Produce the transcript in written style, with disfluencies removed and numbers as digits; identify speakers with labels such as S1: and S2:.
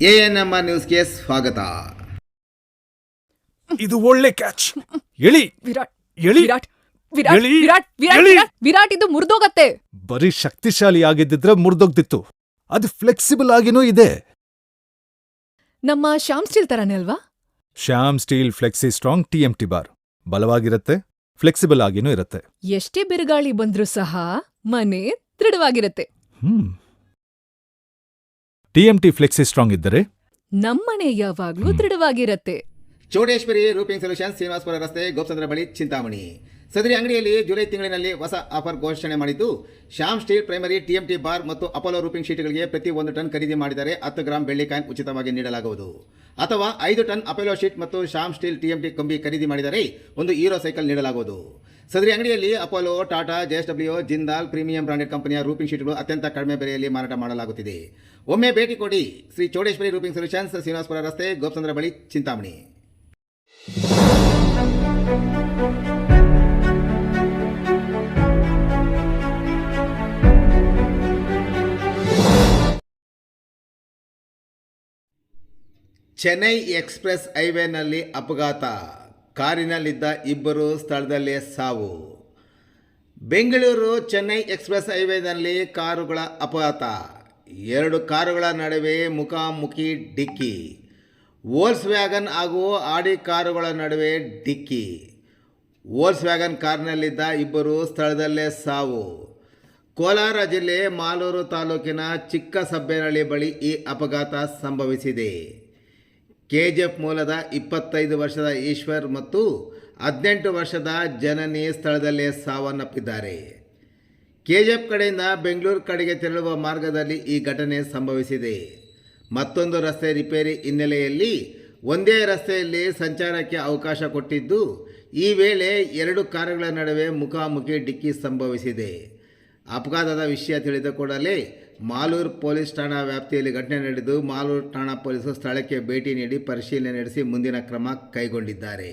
S1: ANMR ನ್ಯೂಸ್ಗೆ ಸ್ವಾಗತ.
S2: ಇದು ಒಳ್ಳೆ ಕ್ಯಾಚ್. ಎಳಿ
S3: ವಿರಾಟ್
S2: ಎಳಿ
S3: ವಿರಾಟ್ ವಿರಾಟ್
S2: ಎಳಿ,
S3: ವಿರಾಟ್ ವಿರಾಟ್
S2: ಎಳಿ.
S3: ವಿರಾಟ್ ವಿರಾಟ್ ಇದು ಮುರಿದೋಗತ್ತೆ.
S2: ಬರೀ ಶಕ್ತಿಶಾಲಿ ಆಗಿದ್ದಿದ್ರೆ ಮುರಿದೋಗ್ತಿತ್ತು. ಅದು ಫ್ಲೆಕ್ಸಿಬಲ್ ಆಗಿನೂ ಇದೆ.
S3: ನಮ್ಮ ಶ್ಯಾಮ್ ಸ್ಟೀಲ್ ತರಾನೇ ಅಲ್ವಾ?
S2: Shyam steel flexi strong TMT bar ಬಲವಾಗಿರುತ್ತೆ, ಫ್ಲೆಕ್ಸಿಬಲ್ ಆಗಿನೂ ಇರುತ್ತೆ.
S3: ಎಷ್ಟೇ ಬಿರುಗಾಳಿ ಬಂದ್ರೂ ಸಹ ಮನೆ ದೃಢವಾಗಿರುತ್ತೆ.
S2: TMT ಫ್ಲೆಕ್ಸಿ ಸ್ಟ್ರಾಂಗ್ ಇದ್ದರೆ
S3: ನಮ್ಮನೆ ಯಾವಾಗ್ಲೂ ದೃಢವಾಗಿರತ್ತೆ.
S1: ಚೌಡೇಶ್ವರಿ ರೂಪಿಂಗ್ ಸೊಲ್ಯೂಷನ್ಸ್, ಶ್ರೀನಿವಾಸಪುರ ರಸ್ತೆ, ಗೋಪಚಂದ್ರ ಬಳಿ, ಚಿಂತಾಮಣಿ. ಸದರಿ ಅಂಗಡಿಯಲ್ಲಿ ಜುಲೈ ತಿಂಗಳಿನಲ್ಲಿ ಹೊಸ ಆಫರ್ ಘೋಷಣೆ ಮಾಡಿದ್ದು, Shyam steel primary TMT bar ಮತ್ತು ಅಪೋಲೋ ರೂಪಿಂಗ್ ಶೀಟ್ಗಳಿಗೆ ಪ್ರತಿ 1 ಟನ್ ಖರೀದಿ ಮಾಡಿದರೆ 10 ಗ್ರಾಂ ಬೆಳ್ಳಿ ಕಾಯಿನ್ ಉಚಿತವಾಗಿ ನೀಡಲಾಗುವುದು. ಅಥವಾ 5 ಟನ್ ಅಪೋಲೋ ಶೀಟ್ ಮತ್ತು ಶ್ಯಾಮ್ ಸ್ಟೀಲ್ TMT ಕಂಬಿ ಖರೀದಿ ಮಾಡಿದರೆ 1 ಹೀರೋ ಸೈಕಲ್ ನೀಡಲಾಗುವುದು. ಸದರಿ ಅಂಗಡಿಯಲ್ಲಿ Apollo, Tata, JSW, Jindal premium branded ಕಂಪನಿಯ ರೂಪಿಂಗ್ ಶೀಟ್ಗಳು ಅತ್ಯಂತ ಕಡಿಮೆ ಬೆಲೆಯಲ್ಲಿ ಮಾರಾಟ ಮಾಡಲಾಗುತ್ತಿದೆ. ಒಮ್ಮೆ ಭೇಟಿ ಕೊಡಿ. ಶ್ರೀ ಚೌಡೇಶ್ವರಿ ರೂಪಿಂಗ್ ಸೊಲ್ಯೂಷನ್ಸ್, ಶ್ರೀನಿವಾಸಪುರ ರಸ್ತೆ, ಗೋಪಚಂದ್ರ ಬಳಿ, ಚಿಂತಾಮಣಿ. ಚೆನ್ನೈ ಎಕ್ಸ್ಪ್ರೆಸ್ ಹೈವೇನಲ್ಲಿ ಅಪಘಾತ, ಕಾರಿನಲ್ಲಿದ್ದ ಇಬ್ಬರು ಸ್ಥಳದಲ್ಲೇ ಸಾವು. ಬೆಂಗಳೂರು ಚೆನ್ನೈ ಎಕ್ಸ್ಪ್ರೆಸ್ ಹೈವೇನಲ್ಲಿ ಕಾರುಗಳ ಅಪಘಾತ. 2 ಕಾರುಗಳ ನಡುವೆ ಮುಖಾಮುಖಿ ಡಿಕ್ಕಿ. ವೋಲ್ಸ್ ವ್ಯಾಗನ್ ಹಾಗೂ ಆಡಿ ಕಾರುಗಳ ನಡುವೆ ಡಿಕ್ಕಿ. ವೋಲ್ಸ್ ವ್ಯಾಗನ್ ಕಾರಿನಲ್ಲಿದ್ದ ಇಬ್ಬರು ಸ್ಥಳದಲ್ಲೇ ಸಾವು. ಕೋಲಾರ ಜಿಲ್ಲೆ ಮಾಲೂರು ತಾಲೂಕಿನ ಚಿಕ್ಕಸಬ್ಬೇನಹಳ್ಳಿ ಬಳಿ ಈ ಅಪಘಾತ ಸಂಭವಿಸಿದೆ. KGF ಮೂಲದ 25 ವರ್ಷದ ಈಶ್ವರ್ ಮತ್ತು 18 ವರ್ಷದ ಜನನಿ ಸ್ಥಳದಲ್ಲೇ ಸಾವನ್ನಪ್ಪಿದ್ದಾರೆ. KGF ಕಡೆಯಿಂದ ಬೆಂಗಳೂರು ಕಡೆಗೆ ತೆರಳುವ ಮಾರ್ಗದಲ್ಲಿ ಈ ಘಟನೆ ಸಂಭವಿಸಿದೆ. ಮತ್ತೊಂದು ರಸ್ತೆ ರಿಪೇರಿ ಹಿನ್ನೆಲೆಯಲ್ಲಿ ಒಂದೇ ರಸ್ತೆಯಲ್ಲಿ ಸಂಚಾರಕ್ಕೆ ಅವಕಾಶ ಕೊಟ್ಟಿದ್ದು, ಈ ವೇಳೆ 2 ಕಾರುಗಳ ನಡುವೆ ಮುಖಾಮುಖಿ ಡಿಕ್ಕಿ ಸಂಭವಿಸಿದೆ. ಅಪಘಾತದ ವಿಷಯ ತಿಳಿದ ಕೂಡಲೇ ಮಾಲೂರು ಪೊಲೀಸ್ ಠಾಣಾ ವ್ಯಾಪ್ತಿಯಲ್ಲಿ ಘಟನೆ ನಡೆದು ಮಾಲೂರು ಠಾಣಾ ಪೊಲೀಸರು ಸ್ಥಳಕ್ಕೆ ಭೇಟಿ ನೀಡಿ ಪರಿಶೀಲನೆ ನಡೆಸಿ ಮುಂದಿನ ಕ್ರಮ ಕೈಗೊಂಡಿದ್ದಾರೆ.